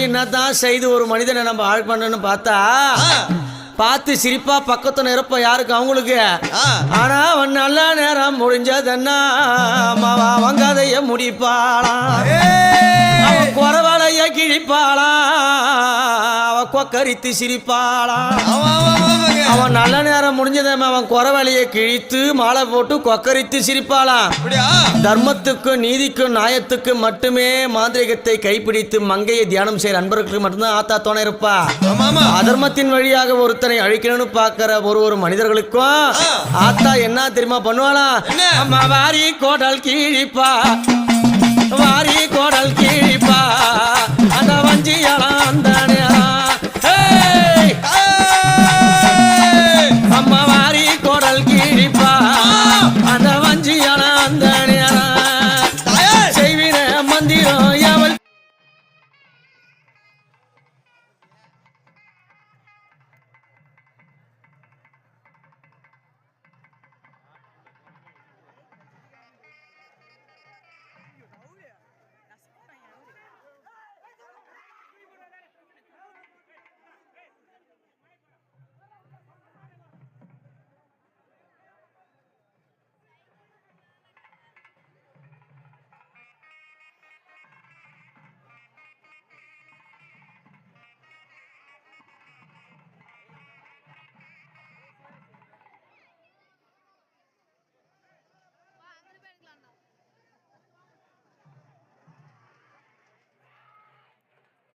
என்னதான் செய்து ஒரு மனிதனை நம்ம ஆள் பண்ணணும்னு பார்த்தா பார்த்து சிரிப்பா பக்கத்துல இருப்ப யாருக்கு அவங்களுக்கு. ஆனா அவன் நல்ல நேரம் முடிஞ்சதன்னா அவங்க அதைய முடிப்பாளாம், அவன் குறவலைய கிழிப்பாளாம், அவ கொக்கரித்து சிரிப்பாளாம். அவன் நல்ல நேரம் முடிஞ்சதம் அவன் குறவலைய கிழித்து மாலை போட்டு கொக்கரித்து சிரிப்பாளாம். தர்மத்துக்கும் நீதிக்கும் நியாயத்துக்கும் மட்டுமே மாந்திரிகத்தை கைப்பிடித்து மங்கையை தியானம் செய்யற அன்பர்களுக்கு மட்டும்தான் ஆத்தா துணை இருப்பா. அதர்மத்தின் வழியாக ஒருத்தனை அழிக்கணும்னு பாக்குற ஒரு மனிதர்களுக்கும் ஆத்தா என்ன தெரியுமா பண்ணுவாளாம்? வாரி கோடல் கீழிப்பா, வாரி கோடல் கீழிப்பா,